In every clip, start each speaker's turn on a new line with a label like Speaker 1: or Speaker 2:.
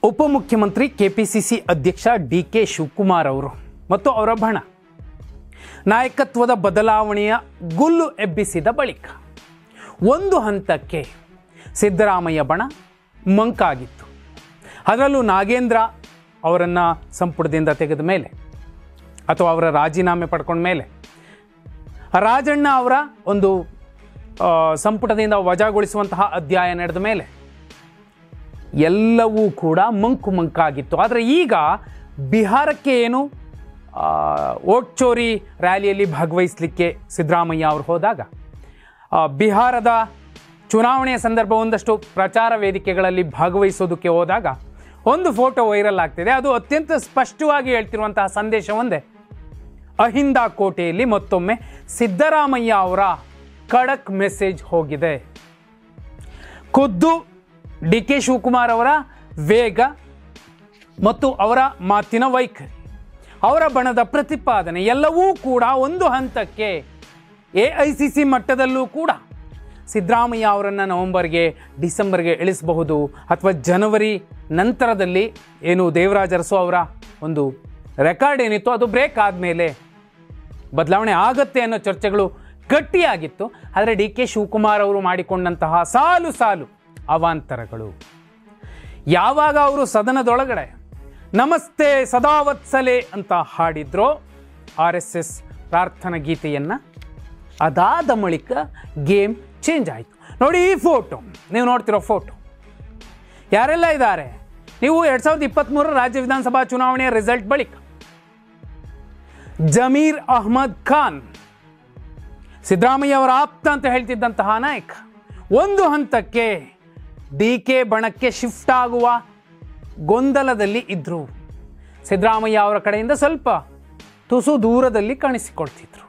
Speaker 1: ಉಪಮುಖ್ಯಮಂತ್ರಿ ಕೆಪಿಸಿಸಿ ಅಧ್ಯಕ್ಷ ಡಿ.ಕೆ. ಶಿವಕುಮಾರ್ ಅವರು ಮತ್ತು ಅವರ ಬಣ ನಾಯಕತ್ವದ ಬದಲಾವಣೆಯ ಗುಲ್ಲು ಎಬ್ಬಿಸಿದ ಬಳಿಕ ಒಂದು ಹಂತಕ್ಕೆ ಸಿದ್ದರಾಮಯ್ಯ ಬಣ ಮಂಕಾಗಿತ್ತು. ಅದರಲ್ಲೂ ನಾಗೇಂದ್ರ ಅವರನ್ನು ಸಂಪುಟದಿಂದ ತೆಗೆದ ಮೇಲೆ ಅಥವಾ ಅವರ ರಾಜೀನಾಮೆ ಪಡ್ಕೊಂಡ ಮೇಲೆ ರಾಜಣ್ಣ ಅವರ ಒಂದು ಸಂಪುಟದಿಂದ ವಜಾಗೊಳಿಸುವಂತಹ ಅಧ್ಯಾಯ ನಡೆದ ಮೇಲೆ ಎಲ್ಲವೂ ಕೂಡ ಮಂಕಾಗಿತ್ತು. ಆದರೆ ಈಗ ಬಿಹಾರಕ್ಕೆ ಏನು ವೋಟ್ ಚೋರಿ ರ್ಯಾಲಿಯಲ್ಲಿ ಭಾಗವಹಿಸಲಿಕ್ಕೆ ಸಿದ್ದರಾಮಯ್ಯ ಅವರು ಹೋದಾಗ ಬಿಹಾರದ ಚುನಾವಣೆಯ ಸಂದರ್ಭ ಒಂದಷ್ಟು ಪ್ರಚಾರ ವೇದಿಕೆಗಳಲ್ಲಿ ಭಾಗವಹಿಸೋದಕ್ಕೆ ಹೋದಾಗ ಒಂದು ಫೋಟೋ ವೈರಲ್ ಆಗ್ತಿದೆ. ಅದು ಅತ್ಯಂತ ಸ್ಪಷ್ಟವಾಗಿ ಹೇಳ್ತಿರುವಂತಹ ಸಂದೇಶ ಒಂದೇ: ಅಹಿಂದ ಕೋಟೆಯಲ್ಲಿ ಮತ್ತೊಮ್ಮೆ ಸಿದ್ದರಾಮಯ್ಯ ಅವರ ಖಡಕ್ ಮೆಸೇಜ್ ಹೋಗಿದೆ. ಖುದ್ದು ಡಿ.ಕೆ. ಶಿವಕುಮಾರ್ ಅವರ ವೇಗ ಮತ್ತು ಅವರ ಮಾತಿನ ವೈಖರಿ, ಅವರ ಬಣದ ಪ್ರತಿಪಾದನೆ ಎಲ್ಲವೂ ಕೂಡ ಒಂದು ಹಂತಕ್ಕೆ AICC ಮಟ್ಟದಲ್ಲೂ ಕೂಡ ಸಿದ್ದರಾಮಯ್ಯ ಅವರನ್ನು ನವೆಂಬರ್ಗೆ ಡಿಸೆಂಬರ್ಗೆ ಇಳಿಸಬಹುದು ಅಥವಾ ಜನವರಿ ನಂತರದಲ್ಲಿ ಏನು ದೇವರಾಜ ಅರಸು ಅವರ ಒಂದು ರೆಕಾರ್ಡ್ ಏನಿತ್ತು ಅದು ಬ್ರೇಕ್ ಆದಮೇಲೆ ಬದಲಾವಣೆ ಆಗತ್ತೆ ಅನ್ನೋ ಚರ್ಚೆಗಳು ಗಟ್ಟಿಯಾಗಿತ್ತು. ಆದರೆ ಡಿ.ಕೆ. ಶಿವಕುಮಾರ್ ಅವರು ಮಾಡಿಕೊಂಡಂತಹ ಸಾಲು ಸಾಲು ಅವಾಂತರಗಳು, ಯಾವಾಗ ಅವರು ಸದನದೊಳಗಡೆ ನಮಸ್ತೆ ಸದಾವತ್ಸಲೆ ಅಂತ ಹಾಡಿದ್ರೋ RSS ಪ್ರಾರ್ಥನಾ ಗೀತೆಯನ್ನು, ಅದಾದ ಬಳಿಕ ಗೇಮ್ ಚೇಂಜ್ ಆಯಿತು. ನೋಡಿ, ಈ ಫೋಟೋ ನೀವು ನೋಡ್ತಿರೋ ಫೋಟೋ ಯಾರೆಲ್ಲ ಇದ್ದಾರೆ? ನೀವು 2023 ರಾಜ್ಯ ವಿಧಾನಸಭಾ ಚುನಾವಣೆಯ ರಿಸಲ್ಟ್ ಬಳಿಕ ಜಮೀರ್ ಅಹ್ಮದ್ ಖಾನ್, ಸಿದ್ದರಾಮಯ್ಯ ಅವರ ಆಪ್ತ ಅಂತ ಹೇಳ್ತಿದ್ದಂತಹ ನಾಯಕ, ಒಂದು ಹಂತಕ್ಕೆ ಡಿ.ಕೆ. ಬಣಕ್ಕೆ ಶಿಫ್ಟ್ ಆಗುವ ಗೊಂದಲದಲ್ಲಿ ಇದ್ದರು. ಸಿದ್ದರಾಮಯ್ಯ ಅವರ ಕಡೆಯಿಂದ ಸ್ವಲ್ಪ ತುಸು ದೂರದಲ್ಲಿ ಕಾಣಿಸಿಕೊಳ್ತಿದ್ರು.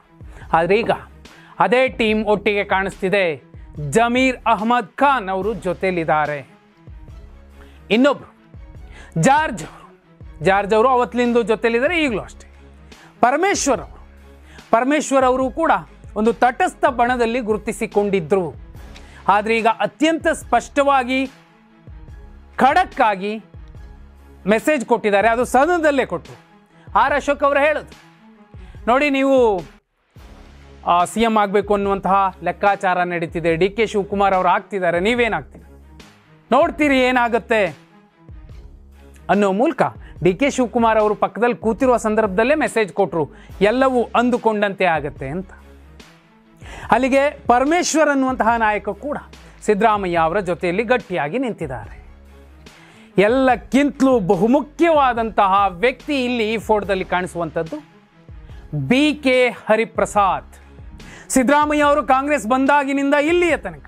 Speaker 1: ಆದರೆ ಈಗ ಅದೇ ಟೀಮ್ ಒಟ್ಟಿಗೆ ಕಾಣಿಸ್ತಿದೆ. ಜಮೀರ್ ಅಹ್ಮದ್ ಖಾನ್ ಅವರು ಜೊತೆಲಿದ್ದಾರೆ. ಇನ್ನೊಬ್ರು ಜಾರ್ಜ್ ಅವರು ಅವತ್ತಿನಿಂದ ಜೊತೆಲಿದ್ದಾರೆ, ಈಗಲೂ ಅಷ್ಟೇ. ಪರಮೇಶ್ವರ್ ಅವರು ಕೂಡ ಒಂದು ತಟಸ್ಥ ಬಣದಲ್ಲಿ ಗುರುತಿಸಿಕೊಂಡಿದ್ರು. ಆದರೆ ಈಗ ಅತ್ಯಂತ ಸ್ಪಷ್ಟವಾಗಿ ಖಡಕ್ ಆಗಿ ಮೆಸೇಜ್ ಕೊಟ್ಟಿದ್ದಾರೆ. ಅದು ಸದನದಲ್ಲೇ ಕೊಟ್ಟು ಆರ್ ಅಶೋಕ್ ಅವರು ಹೇಳೋದು ನೋಡಿ, ನೀವು CM ಆಗಬೇಕು ಅನ್ನುವಂತಹ ಲೆಕ್ಕಾಚಾರ ನಡೀತಿದೆ, ಡಿ.ಕೆ. ಶಿವಕುಮಾರ್ ಅವರು ಆಗ್ತಿದ್ದಾರೆ, ನೀವೇನಾಗ್ತೀರಿ ನೋಡ್ತೀರಿ ಏನಾಗುತ್ತೆ ಅನ್ನೋ ಮೂಲಕ ಡಿ.ಕೆ. ಶಿವಕುಮಾರ್ ಅವರು ಪಕ್ಕದಲ್ಲಿ ಕೂತಿರುವ ಸಂದರ್ಭದಲ್ಲೇ ಮೆಸೇಜ್ ಕೊಟ್ಟರು, ಎಲ್ಲವೂ ಅಂದುಕೊಂಡಂತೆ ಆಗತ್ತೆ ಅಂತ. ಅಲ್ಲಿಗೆ ಪರಮೇಶ್ವರ್ ಅನ್ನುವಂತಹ ನಾಯಕ ಕೂಡ ಸಿದ್ದರಾಮಯ್ಯ ಅವರ ಜೊತೆಯಲ್ಲಿ ಗಟ್ಟಿಯಾಗಿ ನಿಂತಿದ್ದಾರೆ. ಎಲ್ಲಕ್ಕಿಂತಲೂ ಬಹುಮುಖ್ಯವಾದಂತಹ ವ್ಯಕ್ತಿ ಇಲ್ಲಿ ಈ ಫೋಟೋದಲ್ಲಿ ಕಾಣಿಸುವಂಥದ್ದು B.K. ಹರಿಪ್ರಸಾದ್. ಸಿದ್ದರಾಮಯ್ಯ ಅವರು ಕಾಂಗ್ರೆಸ್ ಬಂದಾಗಿನಿಂದ ಇಲ್ಲಿಯ ತನಕ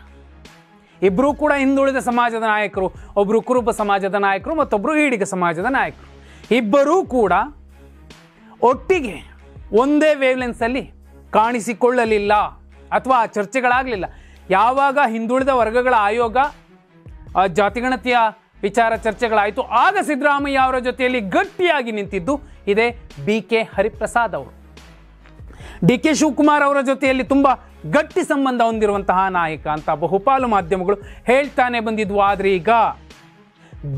Speaker 1: ಇಬ್ಬರೂ ಕೂಡ ಹಿಂದುಳಿದ ಸಮಾಜದ ನಾಯಕರು, ಒಬ್ಬರು ಕುರುಬ ಸಮಾಜದ ನಾಯಕರು, ಮತ್ತೊಬ್ಬರು ಈಡಿಗ ಸಮಾಜದ ನಾಯಕರು. ಇಬ್ಬರೂ ಕೂಡ ಒಟ್ಟಿಗೆ ಒಂದೇ ವೇವ್ಲೆನ್ಸಲ್ಲಿ ಕಾಣಿಸಿಕೊಳ್ಳಲಿಲ್ಲ ಅಥವಾ ಚರ್ಚೆಗಳಾಗಲಿಲ್ಲ. ಯಾವಾಗ ಹಿಂದುಳಿದ ವರ್ಗಗಳ ಆಯೋಗ ಜಾತಿಗಣತಿಯ ವಿಚಾರ ಚರ್ಚೆಗಳಾಯಿತು, ಆಗ ಸಿದ್ದರಾಮಯ್ಯ ಅವರ ಜೊತೆಯಲ್ಲಿ ಗಟ್ಟಿಯಾಗಿ ನಿಂತಿದ್ದು ಇದೇ B.K. ಹರಿಪ್ರಸಾದ್ ಅವರು. ಡಿ.ಕೆ. ಶಿವಕುಮಾರ್ ಅವರ ಜೊತೆಯಲ್ಲಿ ತುಂಬ ಗಟ್ಟಿ ಸಂಬಂಧ ಹೊಂದಿರುವಂತಹ ನಾಯಕ ಅಂತ ಬಹುಪಾಲು ಮಾಧ್ಯಮಗಳು ಹೇಳ್ತಾನೆ ಬಂದಿದ್ವು. ಆದರೆ ಈಗ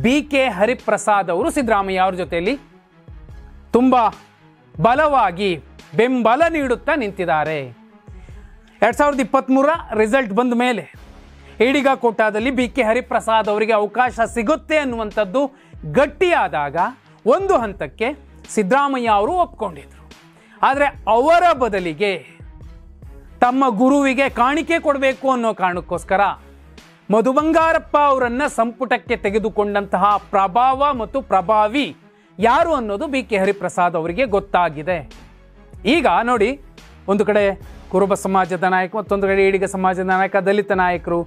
Speaker 1: B.K. ಹರಿಪ್ರಸಾದ್ ಅವರು ಸಿದ್ದರಾಮಯ್ಯ ಅವರ ಜೊತೆಯಲ್ಲಿ ತುಂಬ ಬಲವಾಗಿ ಬೆಂಬಲ ನೀಡುತ್ತಾ ನಿಂತಿದ್ದಾರೆ. 2023 ರಿಸಲ್ಟ್ ಬಂದ ಮೇಲೆ ಈಡಿಗ ಕೋಟಾದಲ್ಲಿ B.K. ಹರಿಪ್ರಸಾದ್ ಅವರಿಗೆ ಅವಕಾಶ ಸಿಗುತ್ತೆ ಅನ್ನುವಂಥದ್ದು ಗಟ್ಟಿಯಾದಾಗ ಒಂದು ಹಂತಕ್ಕೆ ಸಿದ್ದರಾಮಯ್ಯ ಅವರು ಒಪ್ಕೊಂಡಿದ್ರು. ಆದರೆ ಅವರ ಬದಲಿಗೆ ತಮ್ಮ ಗುರುವಿಗೆ ಕಾಣಿಕೆ ಕೊಡಬೇಕು ಅನ್ನೋ ಕಾರಣಕ್ಕೋಸ್ಕರ ಮಧು ಬಂಗಾರಪ್ಪ ಅವರನ್ನು ಸಂಪುಟಕ್ಕೆ ತೆಗೆದುಕೊಂಡಂತಹ ಪ್ರಭಾವ ಮತ್ತು ಪ್ರಭಾವಿ ಯಾರು ಅನ್ನೋದು B.K. ಹರಿಪ್ರಸಾದ್ ಅವರಿಗೆ ಗೊತ್ತಾಗಿದೆ. ಈಗ ನೋಡಿ, ಒಂದು ಕಡೆ ಕುರುಬ ಸಮಾಜದ ನಾಯಕ, ಮತ್ತೊಂದು ಕಡೆ ಈಡಿಗ ಸಮಾಜದ ನಾಯಕ, ದಲಿತ ನಾಯಕರು,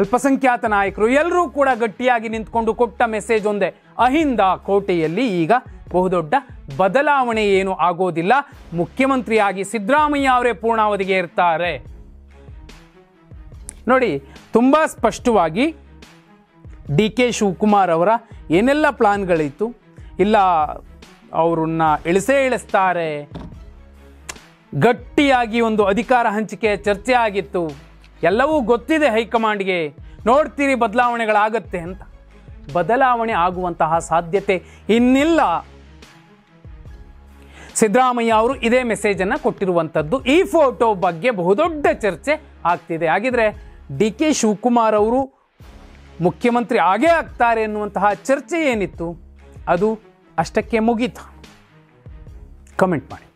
Speaker 1: ಅಲ್ಪಸಂಖ್ಯಾತ ನಾಯಕರು ಎಲ್ಲರೂ ಕೂಡ ಗಟ್ಟಿಯಾಗಿ ನಿಂತ್ಕೊಂಡು ಕೊಟ್ಟ ಮೆಸೇಜ್ ಒಂದೇ: ಅಹಿಂದ ಕೋಟೆಯಲ್ಲಿ ಈಗ ಬಹುದೊಡ್ಡ ಬದಲಾವಣೆ ಏನು ಆಗೋದಿಲ್ಲ, ಮುಖ್ಯಮಂತ್ರಿಯಾಗಿ ಸಿದ್ದರಾಮಯ್ಯ ಅವರೇ ಪೂರ್ಣಾವಧಿಗೆ ಇರ್ತಾರೆ. ನೋಡಿ, ತುಂಬ ಸ್ಪಷ್ಟವಾಗಿ ಡಿ.ಕೆ. ಶಿವಕುಮಾರ್ ಅವರ ಏನೆಲ್ಲ ಪ್ಲಾನ್ಗಳಿತ್ತು, ಇಲ್ಲ ಅವರನ್ನ ಇಳಿಸ್ತಾರೆ, ಗಟ್ಟಿಯಾಗಿ ಒಂದು ಅಧಿಕಾರ ಹಂಚಿಕೆಯ ಚರ್ಚೆ ಆಗಿತ್ತು, ಎಲ್ಲವೂ ಗೊತ್ತಿದೆ ಹೈಕಮಾಂಡ್ಗೆ, ನೋಡ್ತೀರಿ ಬದಲಾವಣೆಗಳಾಗತ್ತೆ ಅಂತ. ಬದಲಾವಣೆ ಆಗುವಂತಹ ಸಾಧ್ಯತೆ ಇನ್ನಿಲ್ಲ. ಸಿದ್ದರಾಮಯ್ಯ ಅವರು ಇದೇ ಮೆಸೇಜನ್ನು ಕೊಟ್ಟಿರುವಂಥದ್ದು. ಈ ಫೋಟೋ ಬಗ್ಗೆ ಬಹುದೊಡ್ಡ ಚರ್ಚೆ ಆಗ್ತಿದೆ. ಹಾಗಿದ್ರೆ ಡಿ.ಕೆ. ಶಿವಕುಮಾರ್ ಅವರು ಮುಖ್ಯಮಂತ್ರಿ ಆಗೇ ಆಗ್ತಾರೆ ಎನ್ನುವಂತಹ ಚರ್ಚೆ ಏನಿತ್ತು ಅದು ಅಷ್ಟಕ್ಕೆ ಮುಗೀತು. ಕಮೆಂಟ್ ಮಾಡಿ.